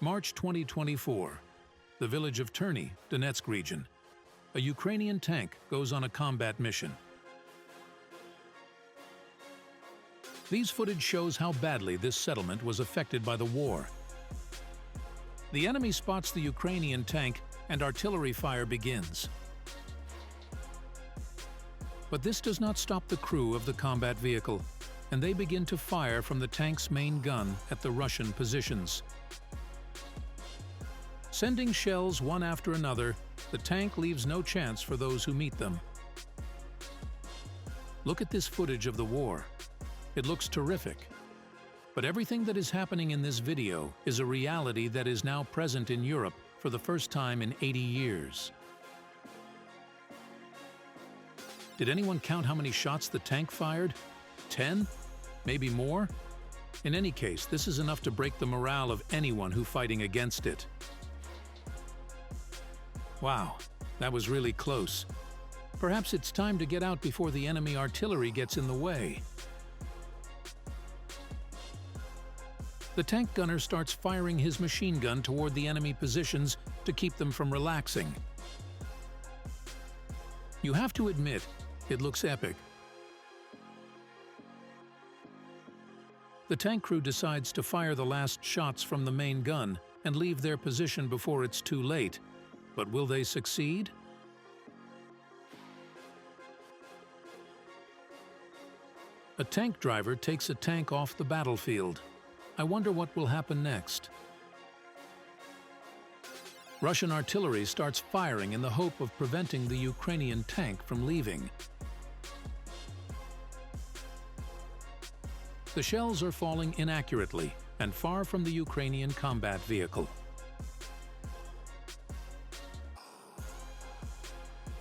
March 2024. The village of Terny, Donetsk region. A Ukrainian tank goes on a combat mission. These footage shows how badly this settlement was affected by the war. The enemy spots the Ukrainian tank and artillery fire begins. But this does not stop the crew of the combat vehicle, and they begin to fire from the tank's main gun at the Russian positions. Sending shells one after another, the tank leaves no chance for those who meet them. Look at this footage of the war. It looks terrific. But everything that is happening in this video is a reality that is now present in Europe for the first time in 80 years. Did anyone count how many shots the tank fired? 10? Maybe more? In any case, this is enough to break the morale of anyone who's fighting against it. Wow, that was really close. Perhaps it's time to get out before the enemy artillery gets in the way. The tank gunner starts firing his machine gun toward the enemy positions to keep them from relaxing. You have to admit, it looks epic. The tank crew decides to fire the last shots from the main gun and leave their position before it's too late. But will they succeed? A tank driver takes a tank off the battlefield. I wonder what will happen next. Russian artillery starts firing in the hope of preventing the Ukrainian tank from leaving. The shells are falling inaccurately and far from the Ukrainian combat vehicle.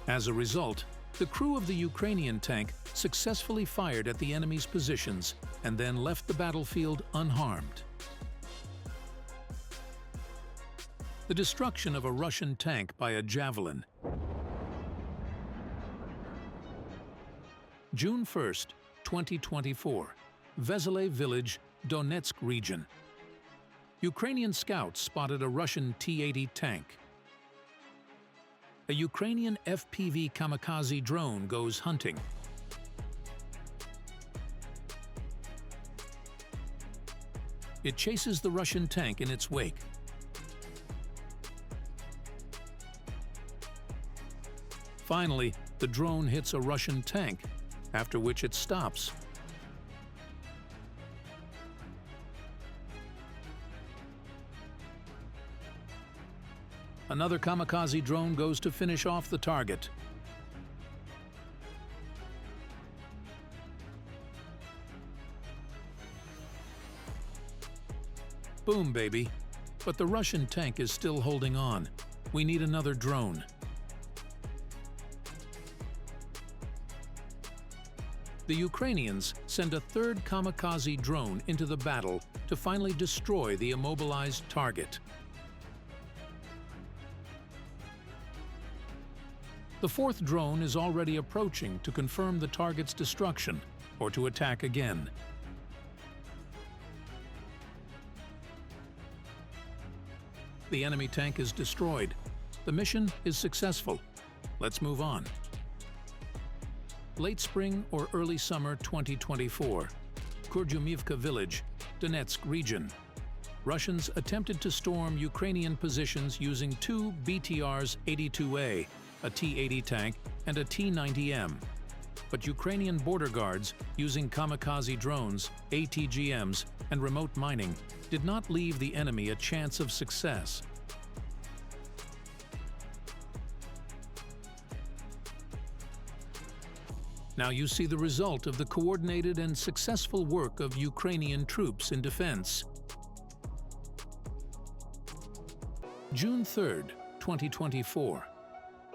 As a result, the crew of the Ukrainian tank successfully fired at the enemy's positions and then left the battlefield unharmed. The destruction of a Russian tank by a Javelin. June 1, 2024. Vesele village, Donetsk region. Ukrainian scouts spotted a Russian T-80 tank. A Ukrainian FPV Kamikaze drone goes hunting. It chases the Russian tank in its wake. Finally, the drone hits a Russian tank, after which it stops. Another Kamikaze drone goes to finish off the target. Boom, baby! But the Russian tank is still holding on. We need another drone. The Ukrainians send a third Kamikaze drone into the battle to finally destroy the immobilized target. The fourth drone is already approaching to confirm the target's destruction or to attack again. The enemy tank is destroyed. The mission is successful. Let's move on. Late spring or early summer 2024. Kurdyumivka village, Donetsk region. Russians attempted to storm Ukrainian positions using two BTRs-82A, a T-80 tank, and a T-90M. But Ukrainian border guards, using Kamikaze drones, ATGMs, and remote mining, did not leave the enemy a chance of success. Now you see the result of the coordinated and successful work of Ukrainian troops in defense. June 3, 2024.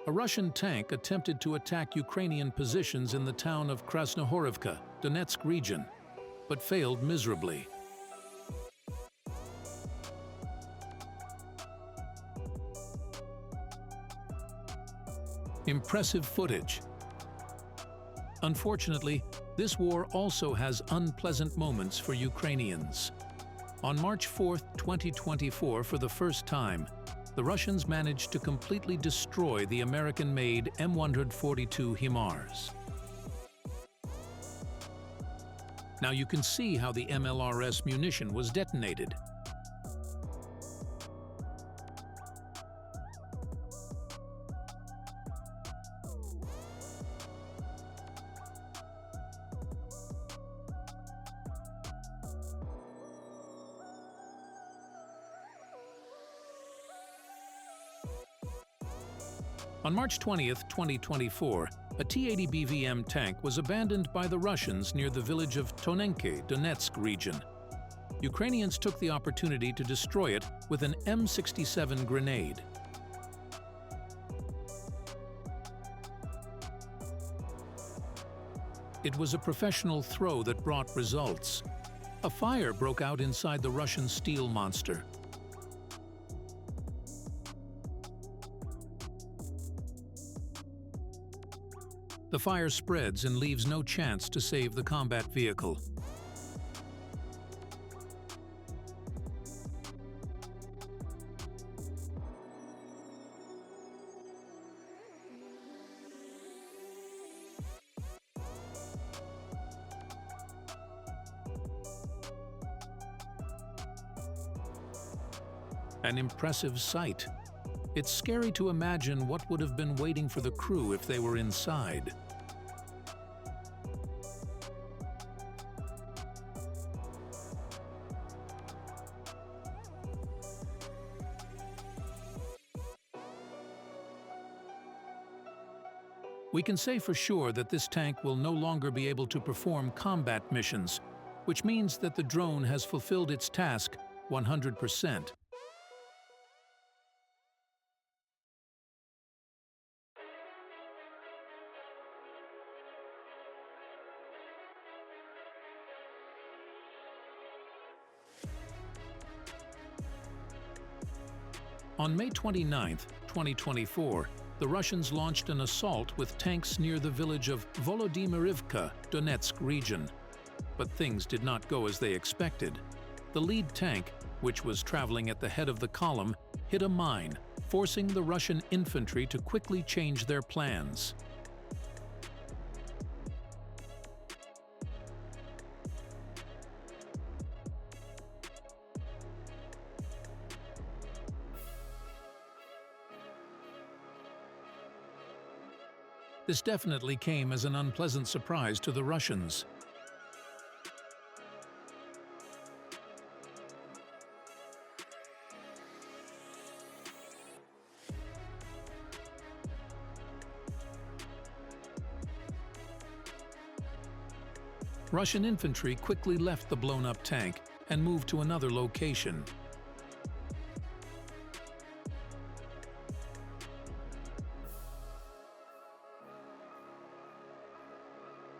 A Russian tank attempted to attack Ukrainian positions in the town of Krasnohorivka, Donetsk region, but failed miserably. Impressive footage. Unfortunately, this war also has unpleasant moments for Ukrainians. On March 4, 2024, for the first time, the Russians managed to completely destroy the American-made M142 Himars. Now you can see how the MLRS munition was detonated. On March 20, 2024, a T-80BVM tank was abandoned by the Russians near the village of Tonenke, Donetsk region. Ukrainians took the opportunity to destroy it with an M67 grenade. It was a professional throw that brought results. A fire broke out inside the Russian steel monster. The fire spreads and leaves no chance to save the combat vehicle. An impressive sight. It's scary to imagine what would have been waiting for the crew if they were inside. We can say for sure that this tank will no longer be able to perform combat missions, which means that the drone has fulfilled its task 100%. On May 29, 2024, the Russians launched an assault with tanks near the village of Volodymyrivka, Donetsk region. But things did not go as they expected. The lead tank, which was traveling at the head of the column, hit a mine, forcing the Russian infantry to quickly change their plans. This definitely came as an unpleasant surprise to the Russians. Russian infantry quickly left the blown-up tank and moved to another location.